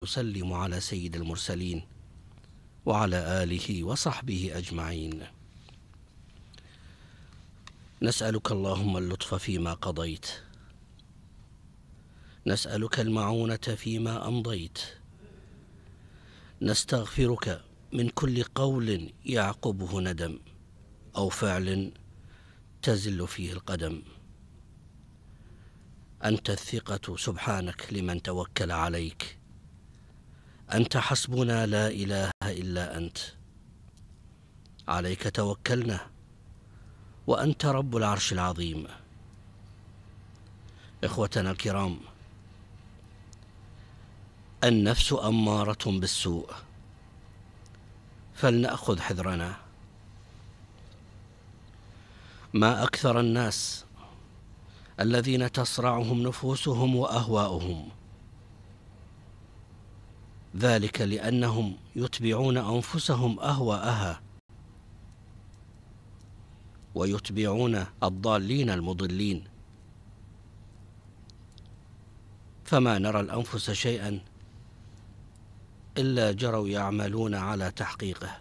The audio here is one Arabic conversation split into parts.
وسلم على سيد المرسلين وعلى آله وصحبه أجمعين. نسألك اللهم اللطف فيما قضيت، نسألك المعونة فيما أمضيت، نستغفرك من كل قول يعقبه ندم أو فعل تزل فيه القدم. أنت الثقة سبحانك لمن توكل عليك، أنت حسبنا لا إله إلا أنت، عليك توكلنا وأنت رب العرش العظيم. إخوتنا الكرام، النفس أمارة بالسوء، فلنأخذ حذرنا. ما أكثر الناس الذين تصرعهم نفوسهم وأهواؤهم، ذلك لأنهم يتبعون أنفسهم أهواءها ويتبعون الضالين المضلين، فما نرى الأنفس شيئا إلا جروا يعملون على تحقيقه.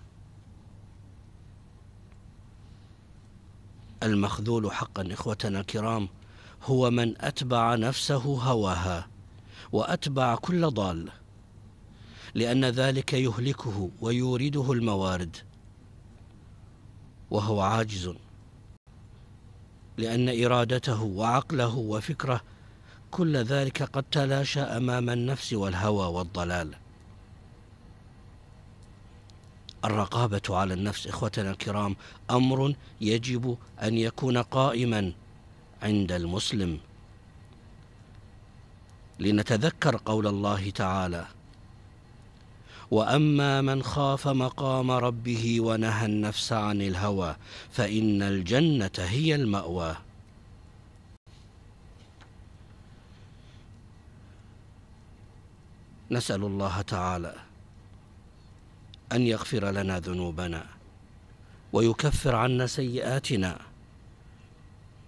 المخذول حقا إخوتنا الكرام هو من أتبع نفسه هواها وأتبع كل ضال، لأن ذلك يهلكه ويورده الموارد، وهو عاجز، لأن إرادته وعقله وفكره كل ذلك قد تلاشى أمام النفس والهوى والضلال. الرقابة على النفس إخوتنا الكرام أمر يجب أن يكون قائما عند المسلم، لنتذكر قول الله تعالى: وأما من خاف مقام ربه ونهى النفس عن الهوى فإن الجنة هي المأوى. نسأل الله تعالى أن يغفر لنا ذنوبنا ويكفر عنا سيئاتنا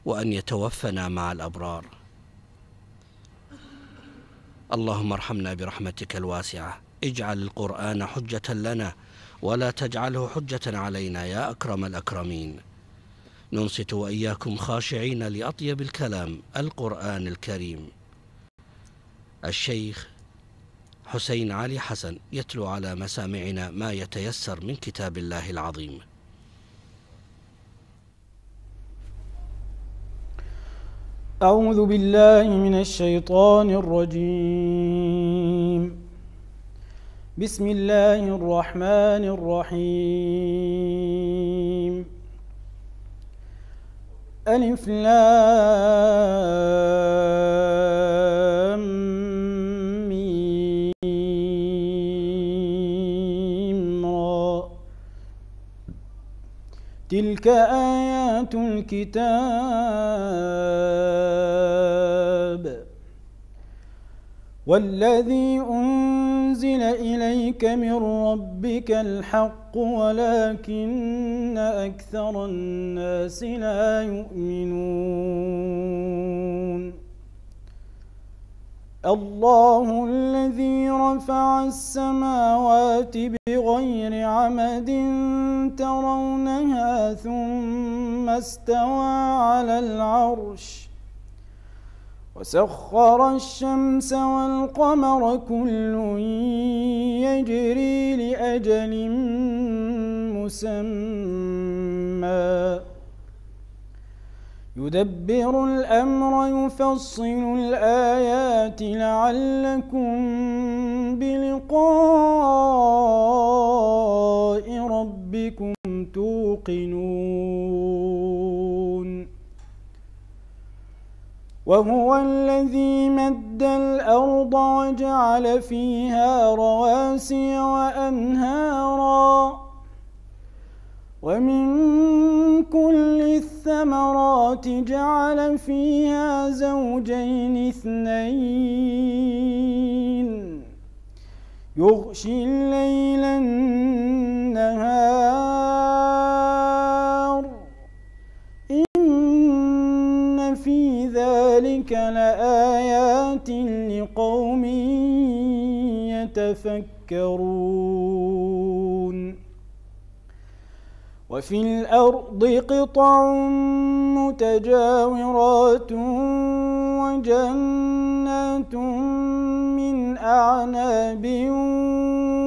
وأن يتوفنا مع الأبرار. اللهم ارحمنا برحمتك الواسعة، اجعل القرآن حجة لنا ولا تجعله حجة علينا يا أكرم الأكرمين. ننصت وإياكم خاشعين لأطيب الكلام القرآن الكريم. الشيخ حسين علي حسن يتلو على مسامعنا ما يتيسر من كتاب الله العظيم. أعوذ بالله من الشيطان الرجيم. بسم الله الرحمن الرحيم. ألف لام ميم را، تلك آيات الكتاب والذي أنزل إليك من ربك الحق ولكن أكثر الناس لا يؤمنون. الله الذي رفع السماوات بغير عمد ترونها ثم استوى على العرش وسخر الشمس والقمر كل يجري لأجل مسمى يدبر الأمر يفصل الآيات لعلكم بلقاء ربكم توقنون. وهو الذي مد الأرض وجعل فيها رواسي وأنهارا ومن كل الثمرات جعل فيها زوجين اثنين يغشي الليل النهار إن في ذلك لآيات لقوم يتفكرون وفي الأرض قطع متجاورات وجنات من أعناب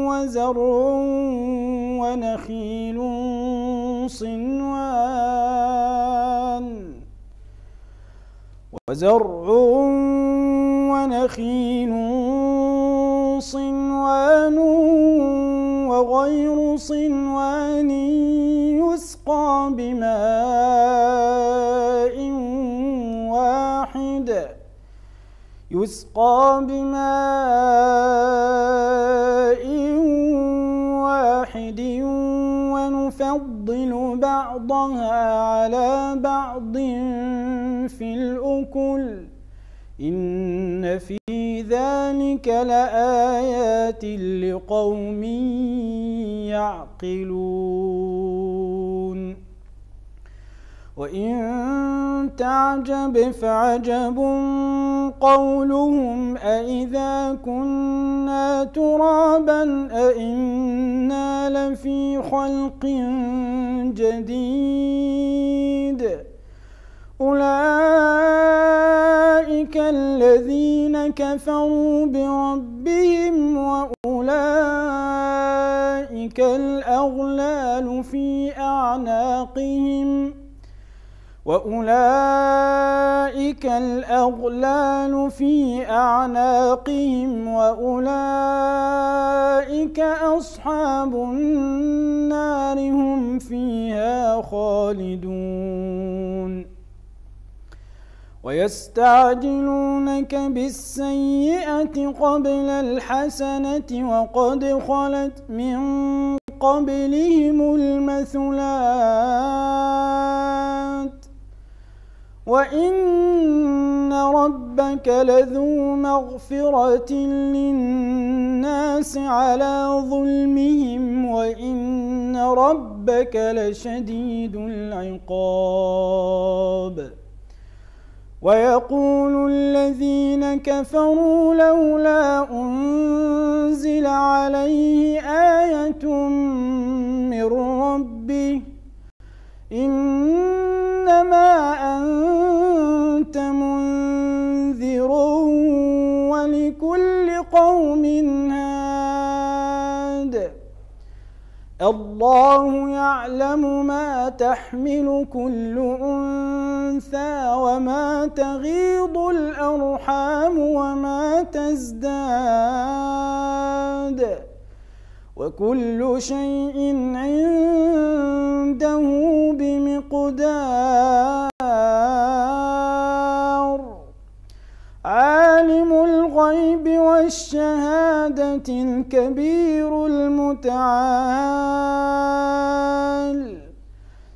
وزرع ونخيل صنوان وغير صنوان يسقى بماء واحد ونفضل بعضها على بعض في الأكل إن في ذلك لآيات لقوم يعقلون وإن تعجب فعجب قولهم أإذا كنا ترابا أإنا لفي خلق جديد أولئك الذين كفروا بربهم وأولئك الأغلال في أعناقهم وأولئك أصحاب النار هم فيها خالدون ويستعجلونك بالسيئة قبل الحسنة وقد خلت من قبلهم المثلات وإن ربك لذو مغفرة للناس على ظلمهم وإن ربك لشديد العقاب ويقول الذين كفروا لولا أنزل عليه آية من ربه إنما أنت منذر ولكل قوم هاد الله يعلم ما تحمل كل أنثى وما تغيض الأرحام وما تزداد وكل شيء عنده بمقدار عالم الغيب والشهادة الكبير المتعال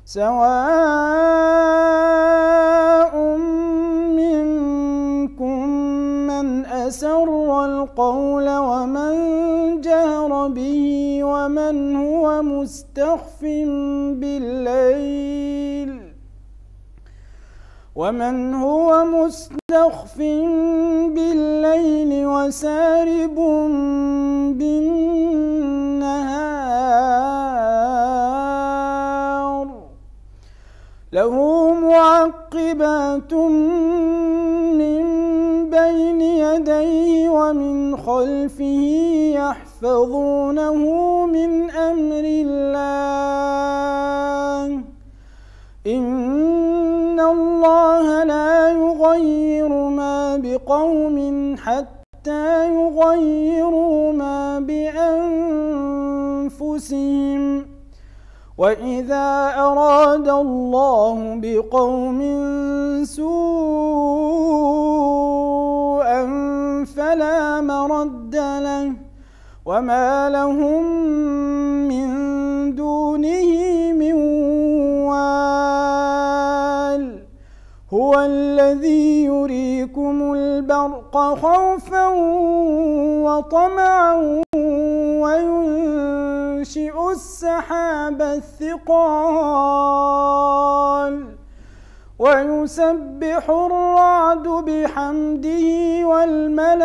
سواء منكم من أسر القول ومن جهر به ومن هو مستخف بالليل وسارب بالنهار له معقبات من بين يديه ومن خلفه يحفظونه من أمر الله إن الله لا يغير ما بقوم حتى يغيروا ما بأنفسهم وإذا أراد الله بقوم سوءا فلا مرد له وما لهم من دونه من وال هو الذي يريكم البرق خوفا وطمعا وينشئ السحاب الثقال ويسبح الرعد بحمده والملائكة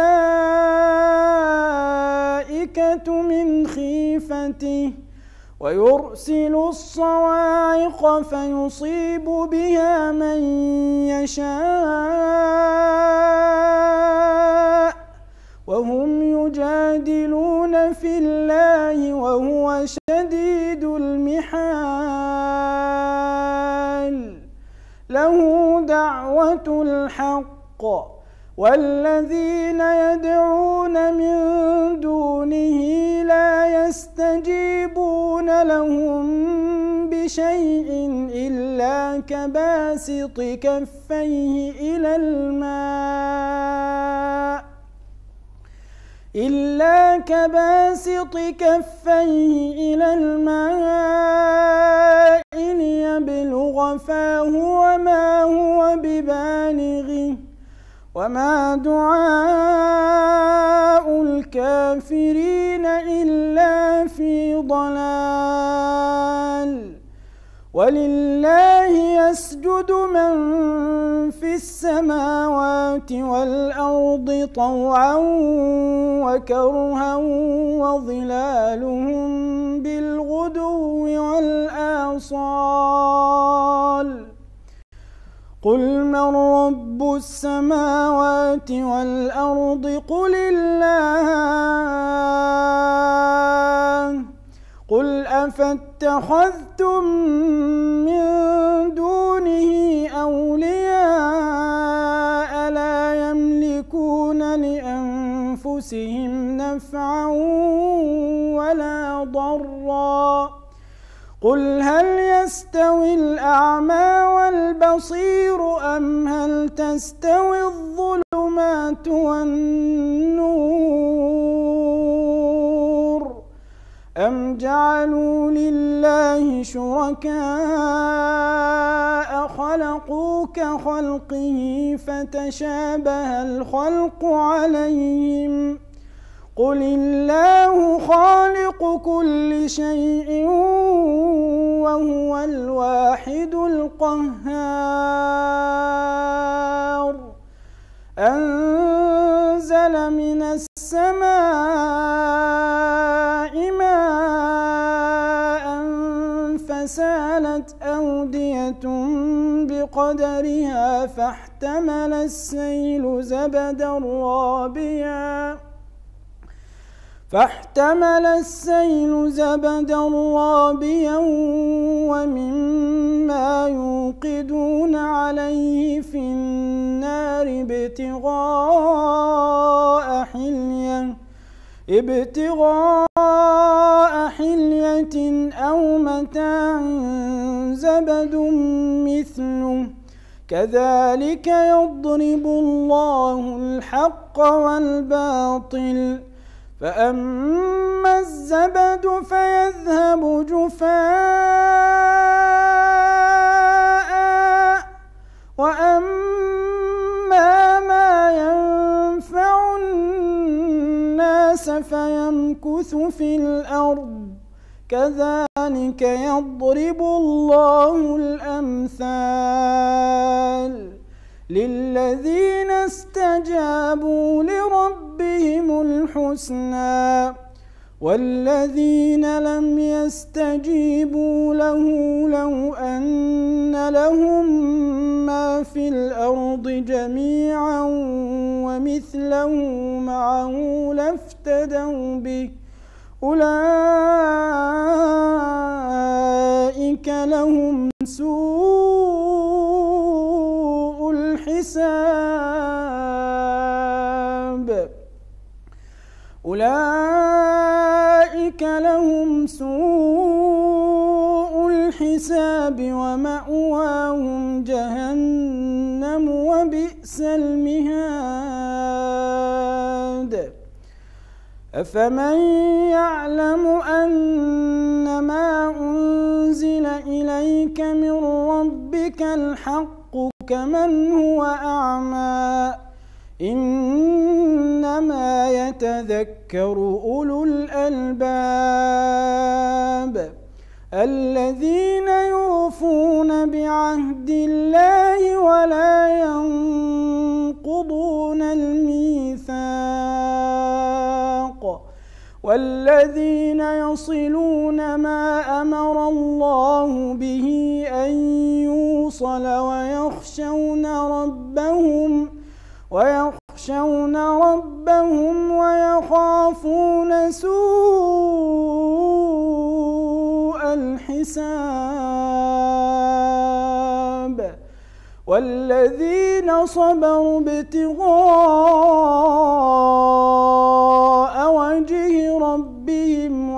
الملائكة من خيفته ويرسل الصواعق فيصيب بها من يشاء وهم يجادلون في الله وهو شديد المحال له دعوة الحق والذين يدعون من دونه لا يستجيبون لهم بشيء إلا كباسط كفيه إلى الماء ليبلغ فاه وما هو ببالغه وما دعاء الكافرين إلا في ضلال ولله يسجد من في السماوات والأرض طوعا وكرها وظلالهم بالغدو والآصال قل من رب السماوات والأرض قل الله قل أفاتخذتم من دونه أولياء لا يملكون لأنفسهم نفعا ولا ضرا قل هل يستوي الأعمى والبصير أم هل تستوي الظلمات والنور أم جعلوا لله شركاء خلقوا كخلقه فتشابه الخلق عليهم قل الله خالق كل شيء وهو الواحد القهار أنزل من السماء ماء فسالت أودية بقدرها فاحتمل السيل زبدا رابيا ومما يوقدون عليه في النار ابتغاء حلية أو متاع زبد مثله كذلك يضرب الله الحق والباطل فأما الزبد فيذهب جفاء وأما ما ينفع الناس فيمكث في الأرض كذلك يضرب الله الأمثال للذين استجابوا لربهم الحسنى والذين لم يستجيبوا له لو أن لهم ما في الأرض جميعا ومثله معه لافتدوا به أولئك لهم سوء الحساب ومأواهم جهنم وبئس المهاد أفمن يعلم أنما أنزل إليك من ربك الحق كمن هو أعمى إنما يتذكر أولو الألباب الذين يوفون بعهد الله ولا ينقضون الميثاق والذين يصلون ما أمر الله به أن يوصل ويخشون ربهم ويخافون سوء الحساب والذين صبروا ابتغاء وجه ربهم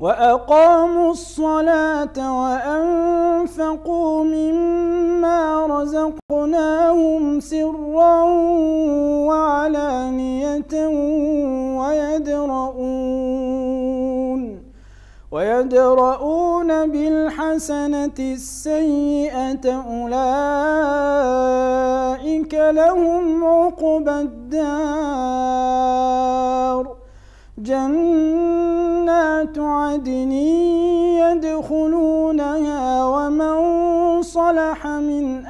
وأقاموا الصلاة وأنفقوا مما رزقناهم سرا وعلانية ويدرؤون بالحسنة السيئة أولئك لهم عقبى الدار جنات عدن يدخلونها ومن صلح من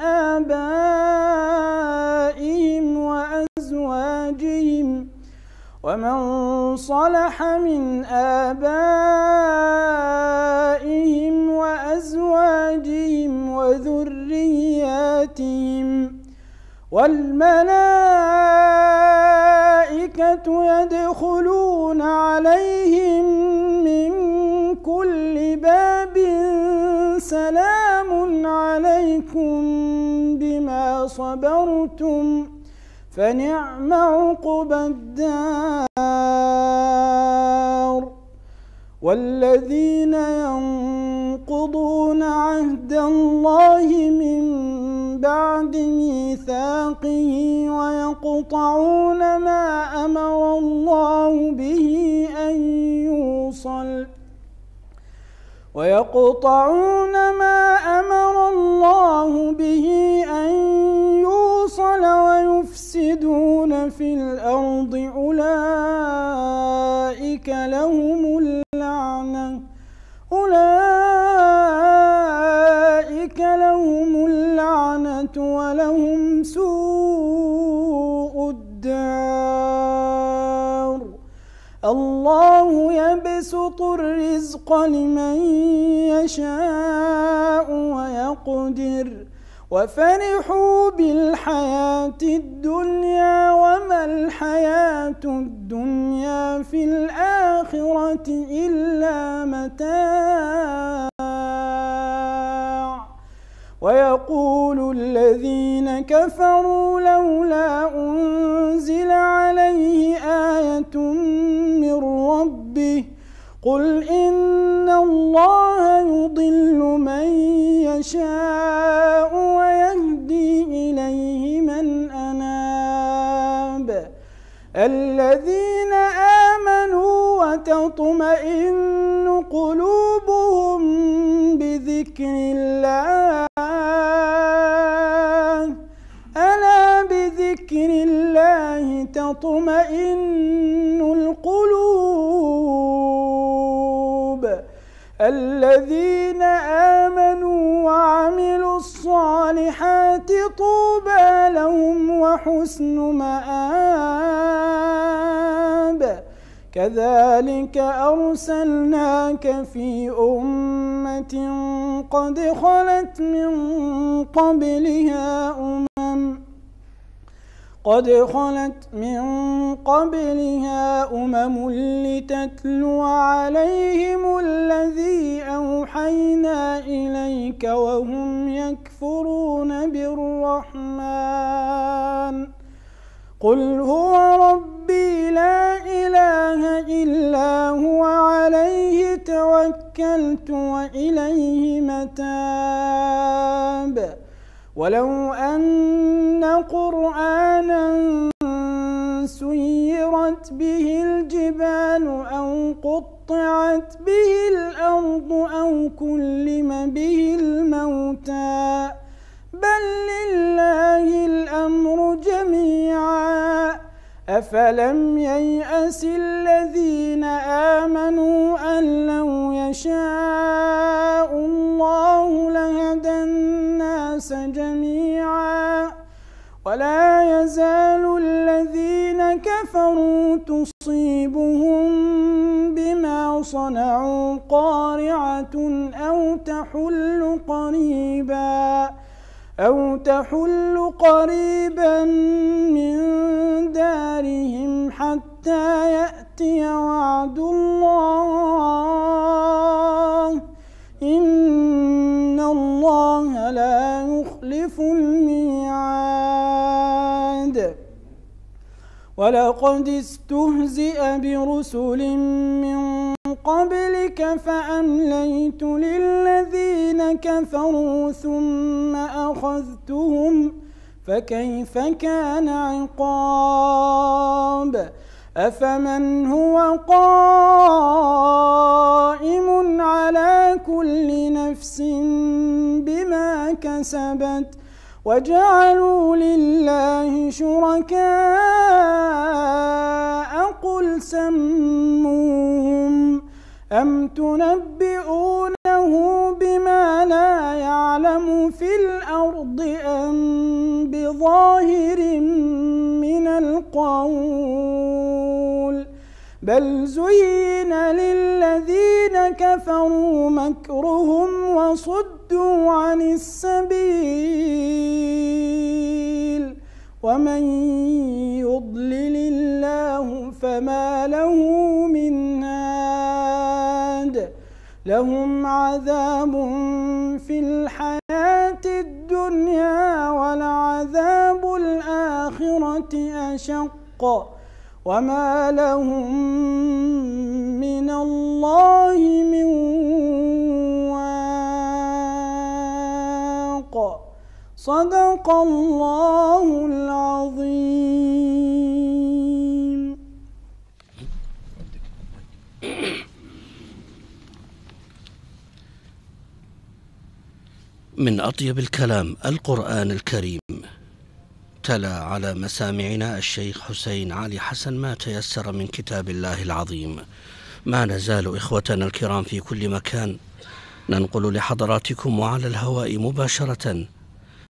آبائهم وأزواجهم وذرياتهم والملائكة يدخلون عليهم من كل باب سلام عليكم بما صبرتم فنعم عقبى الدار والذين ينقضون عهد الله من بعد ميثاقه ويقطعون ما أمر الله به أن يوصل ويفسدون في الأرض أولئك لهم اللعنة ولهم سوء الدار الله يبسط الرزق لمن يشاء ويقدر وفرحوا بالحياة الدنيا وما الحياة الدنيا في الآخرة إلا متاع ويقول الذين كفروا لولا أنزل عليه آية من ربه قل إن الله يضل من يشاء ويهدي إليه من أناب الذين آمنوا وتطمئن قلوبهم بذكر الله ألا بذكر الله تطمئن القلوب الذين آمنوا وعملوا الصالحات طوبى لهم وحسن مآب كذلك أرسلناك في أمة قد خلت من قبلها أمم لتتلو عليهم الذي أوحينا إليك وهم يكفرون بالرحمن قل هو ربي لا إله إلا هو عليه توكلت وإليه متاب ولو أن قرآنا سيرت به الجبال أو قطعت به الأرض أو كلم به الموتى بل لله الأمر جميعا أفلم ييأس الذين آمنوا أن لو يشاء الله لهدى الناس جميعا ولا يزال الذين كفروا تصيبهم بما صنعوا قارعة أو تحل قريبا من دارهم حتى يأتي وعد الله إن الله لا يخلف الميعاد. ولقد استهزئ برسل من قبلك فأمليت للذين كفروا ثم أخذتهم فكيف كان عقاب. أفمن هو قائم على كل نفس بما كسبت وجعلوا لله شركاء قل سموهم أم تنبئونه بما لا يعلم في الأرض أم بظاهر من القول بل زين للذين كفروا مكرهم وصدوا عن السبيل ومن يضلل الله فما له من هاد. لهم عذاب في الحياة الدنيا ولعذاب الآخرة أشق وما لهم من الله من واق. صدق الله العظيم. من أطيب الكلام القرآن الكريم. تلا على مسامعنا الشيخ حسين علي حسن ما تيسر من كتاب الله العظيم. ما نزال إخوتنا الكرام في كل مكان ننقل لحضراتكم وعلى الهواء مباشرة